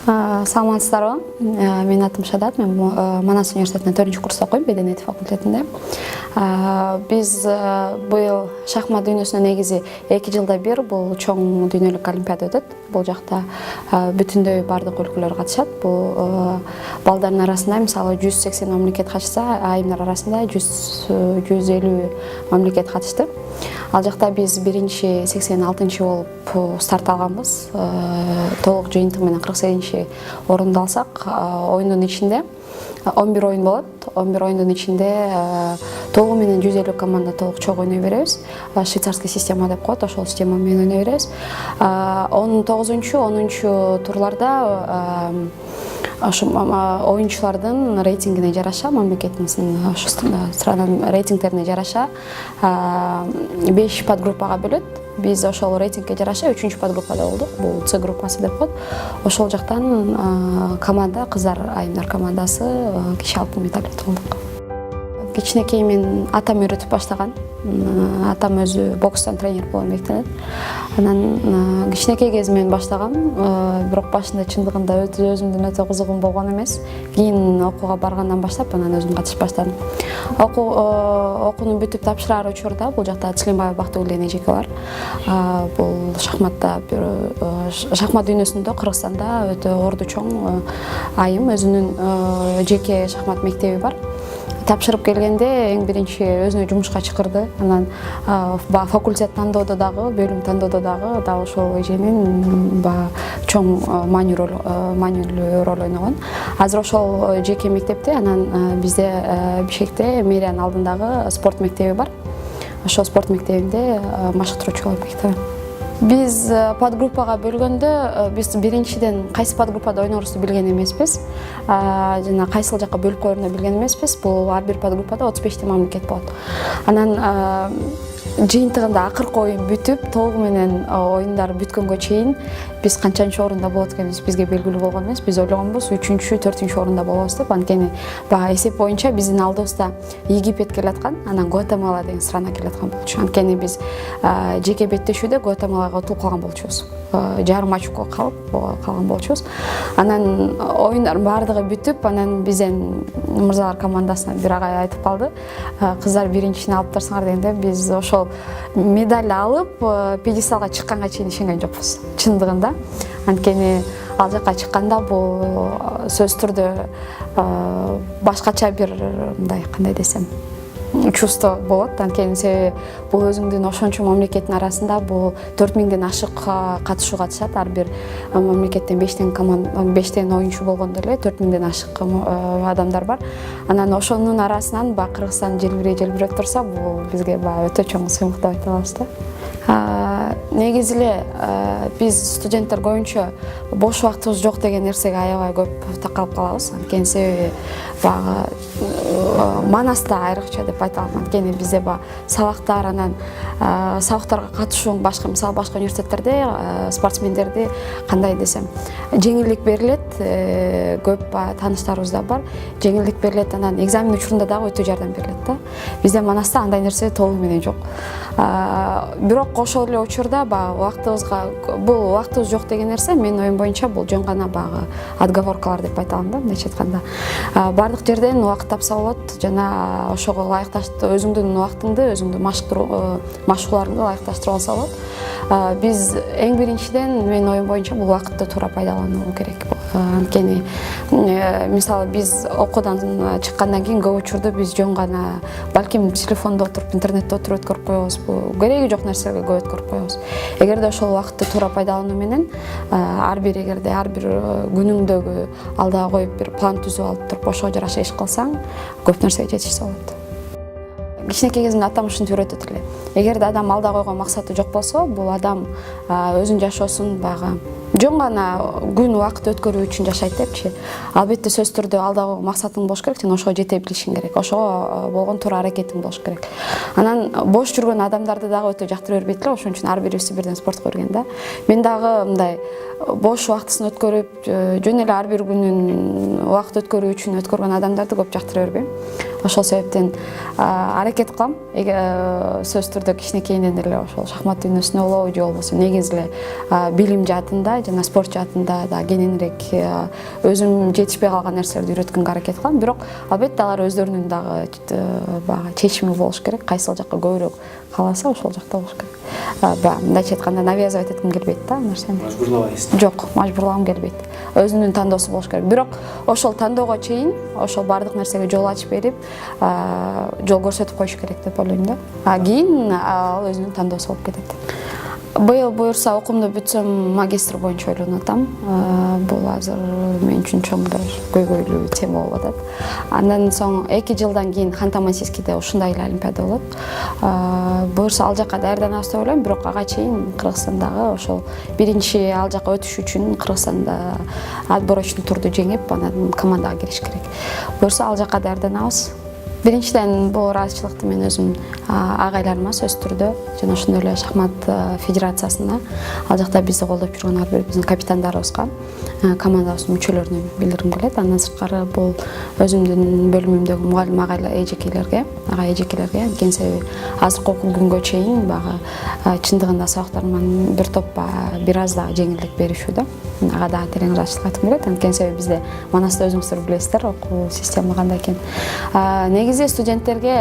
Саламатсыздарбы? Менин атым Шадат. Мен Манас университетинде 4-курста окуйм, Медениет факультетинде. Биз быйыл шахмат дүйнөсүнө негизи 2 жылда бир бул чоң дүйнөлүк олимпиада өтөт. Бул жакта бүтүндөй бардык өлкөлөр катышат. Бул балдардын арасында мисалы 180 мамлекет катышса, айымдар арасында 150 мамлекет катышты. Ал жакта биз 86 болуп старт алганбыз. Толук жыйынтык менен 48 орунду алсак, оюндун ичинде 11 оюн болот. 11 оюндун ичинде толугу менен 150 команда толук чогуу ойной беребиз. Швейцарский система деп коет, ошол система менен ойной беребиз. 9-10 турларда оюнчулардын рейтингине жараша, мамлекетимиздин странанын рейтингтерине жараша 5 подгруппага бөлөт. Биз ошол рейтингге жараша 3-чү подгруппада болдук. Бул С группасы деп коет. Ошол жактан команда, кыздар айымдар командасы киши алтын медаль утуп алдык. Кичинекей мен атам үйрөтүп баштаган. Атам өзү бокстан тренер болуп эмгектенет. Анан кичинекей кезимден баштагам. Бирок башында чындыгында өзүмдүн өтө кызыгым болгон эмес. Кийин окууга баргандан баштап анан өзүм катышып баштадым. Окууну бүтүп тапшырар учурда бул жакта Чилимбаев Бактыгүл деген эжеке бар. Бул шахматта шахмат дүйнөсүндө Кыргызстанда өтө орду чоң айым, өзүнүн жеке шахмат мектеби бар. Тапшырып келгенде эң биринчи өзүнө жумушка чакырды. Анан факультет тандоодо дагы, бөлүм тандоодо дагы дал ошол эженин чоң маанилүү роль ойногон. Азыр ошол жеке мектепте, анан бизде Бишкекте мэриянын алдындагы спорт мектеби бар. Ошол спорт мектебинде машыктыруучу болуп эмгектенем. Биз подгруппага бөлгөндө биз биринчиден кайсы подгруппада ойнорубузду билген эмеспиз. Жана кайсыл жакка бөлүп коерун билген эмеспиз. Бул ар бир подгруппада 35 мамлекет болот. Анан жыйынтыгында акыркы оюн бүтүп, толугу менен оюндар бүткөнгө чейин биз канчанчы орунда болот экенибиз бизге белгилүү болгон эмес. Биз ойлогонбуз 3-чү, 4-чү орунда болобуз деп. Анткени эсеп боюнча биздин алдыбызда Египет келаткан, анан Гватемала деген страна келаткан болчу. Анткени биз жеке беттешүүдө Гватемалага утулуп калган болчубуз. Жарым очко калган болчубуз. Анан оюндар баардыгы бүтүп, анан бизден мырзалар командасына бир агай айтып калды. Кыздар биринчисин алып турсаңар дегенде биз ошол медаль алып пьедесталга чыкканга чейин ишенген жокпуз. Чындыгында. Анткени ал жакка чыкканда бул сөзсүз түрдө башкача бир мындай кандай десем чувство болот. Анткени себеби бул өзүңдүн ошончо мамлекеттин арасында бул 4000ден ашык катышуу катышат. Ар бир мамлекеттен 5тен оюнчу болгондо эле 4000ден ашык адамдар бар. Анан ошонун арасынан Кыргызстан желбиреп турса, бул бизге өтө чоң сыймык деп айта алабыз да. Негизи эле биз студенттер көбүнчө бош убактыбыз жок деген нерсеге аябай көп такалып калабыз. Анткени себеби Манаста айрыкча деп айта алам. Анткени бизде сабактар, анан сабактарга катышуу башка университеттерде спортсмендерди кандай десем жеңилдик берилет. Көп тааныштарыбыз да бар. Жеңилдик берилет, анан экзамен учурунда дагы өтө жардам берилет да. Бизде Манаста андай нерсе толугу менен жок. Бирок ошол эле учурда бул убактыбыз жок деген нерсе менин оюм боюнча бул жөн гана отговоркалар деп айта алам да, мындайча айтканда. Бардык жерден убакыт тапса болот, жана ошого ылайыкташтырып өзүңдүн убактыңды, өзүңдүн машыгууларыңды ылайыкташтырып алса болот. Биз эң биринчиден менин оюм боюнча бул убакытты туура пайдалануу керек. Анткени мисалы биз окуудан чыккандан кийин көп учурду биз жөн гана балким телефондо отуруп, интернетте отуруп өткөрүп коебуз. Кереги жок нерселерге көп өткөрүп коебуз. Эгерде ошол убакытты туура пайдалануу менен ар бир күнүңдөгү алдыга коюп бир план түзүп алып туруп ошого жараша иш кылсаң, көп нерсеге жетишсе болот. Кичинекей кезимде атам ушинтип үйрөтөт эле. Эгерде адам алда койгон максаты жок болсо, бул адам өзүнүн жашоосун жөн гана күн убакыт өткөрүү үчүн жашайт депчи. Албетте сөзсүз түрдө алда койгон максатың болуш керек, жана ошого жете билишиң керек. Ошого болгон туура аракетиң болуш керек. Анан бош жүргөн адамдарды дагы өтө жактыра бербейт эле, ошон үчүн ар бирибизди бирден спортко берген да. Мен дагы мындай бош убактысын өткөрүп, жөн эле ар бир күнүн убакыт өткөрүү үчүн өткөргөн адамдарды көп жактыра бербейм. ошол себептен аракет кылам сөзсүз түрдө кичинекейинен эле ошол шахмат дүйнөсүнө болобу же болбосо негизи эле билим жаатында жана спорт жаатында да кененирээк өзүм жетишпей калган нерселерди үйрөткөнгө аракет кылам. Бирок албетте алар өздөрүнүн дагы баягы чечими болуш керек. Кайсыл жакка көбүрөөк кааласа ошол жакта болуш керек. Баягы мындайча айтканда навязывать этким келбейт да нерсени. Мажбурлабайсыз? Жок, мажбурлагым келбейт. Өзүнүн тандоосу болуш керек. Бирок ошол тандоого чейин ошол баардык нерсеге жол ачып берип, жол көрсөтүп коюш керек деп ойлойм да. Кийин ал өзүнүн тандоосу болуп кетет. Быйыл буюрса окуумду бүтсөм магистр боюнча ойлонуп атам. Бул азыр мен үчүн чоң бир көйгөйлүү тема болуп атат. Андан соң 2 жылдан кийин Ханты-Мансийскийде ушундай эле олимпиада болот. Буюрса ал жакка даярданабыз деп ойлойм, бирок ага чейин Кыргызстандагы ошол биринчи ал жакка өтүш үчүн Кыргызстанда отборочный турду жеңип, анан командага кириш керек. Буюрса ал жакка даярданабыз. Биринчиден бул ыраазычылыкты мен өзүм агайларыма сөзсүз түрдө жана ошондой эле шахмат федерациясына, ал жакта бизди колдоп жүргөн ар бир биздин капитандарыбызга, командабыздын мүчөлөрүнө билдиргим келет. Андан сырткары бул өзүмдүн бөлүмүмдөгү мугалим эжекелерге, ага эжекелерге, анткени себеби азыркы күнгө чейин баягы чындыгында сабактарыман бир топ бир аз дагы жеңилдик беришүү да. Ага дагы терең ыраазычылык айткым келет. Анткени себеби бизде Манаста өзүңүздөр билесиздер, окуу система кандай экен. Негизи студенттерге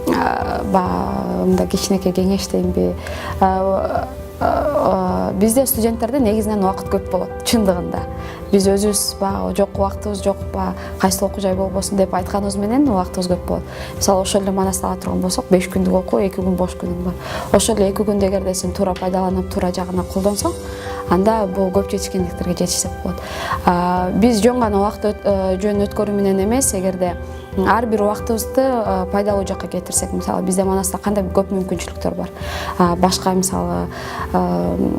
мындай кичинекей кеңеш дейинби, бизде студенттерде негизинен убакыт көп болот чындыгында. Биз өзүбүз жок убактыбыз жок, кайсыл окуу жай болбосун деп айтканыбыз менен убактыбыз көп болот. Мисалы ошол эле Манаста ала турган болсок, 5 күндүк окуу, 2 күн бош күнүң бар. Ошол эле 2 күндү эгерде сен туура пайдаланып, туура жагына колдонсоң, анда бул көп жетишкендиктерге жетишсек болот. Биз жөн гана убакыт жөн өткөрүү менен эмес, эгерде ар бир убактыбызды пайдалуу жакка кетирсек, мисалы бизде Манаста кандай көп мүмкүнчүлүктөр бар. Башка мисалы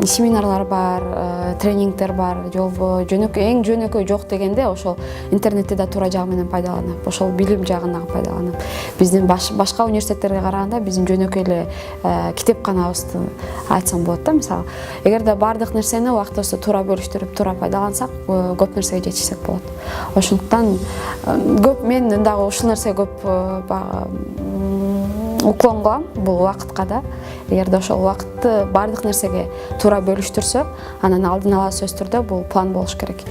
семинарлар бар, тренингдер бар, же болбосо эң жөнөкөй жок дегенде ошол интернетти да туура жагы менен пайдаланып, ошол билим жагына пайдаланып, биздин башка университеттерге караганда биздин жөнөкөй эле китепканабызды айтсам болот да. Мисалы, эгерде баардык нерсени убактыбызды туура бөлүштүрүп, туура пайдалансак, көп нерсеге жетишсек болот. Ошондуктан көп мен дагы ушул нерсеге көп уклон кылам, бул убакытка да. Эгерде ошол убакытты баардык нерсеге туура бөлүштүрсө, анан алдын ала сөзсүз түрдө бул план болуш керек.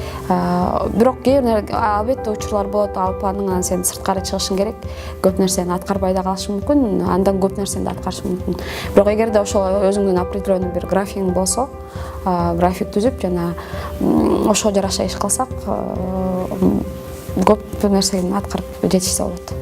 Бирок кээ бир албетте учурлар болот, ал планыңан сен сырткары чыгышың керек. Көп нерсени аткарбай да калышың мүмкүн, андан көп нерсени да аткарышың мүмкүн. Бирок эгерде ошол өзүңдүн определенный бир графигиң болсо, график түзүп жана ошого жараша иш кылсак, көп нерсени аткарып жетишсе болот.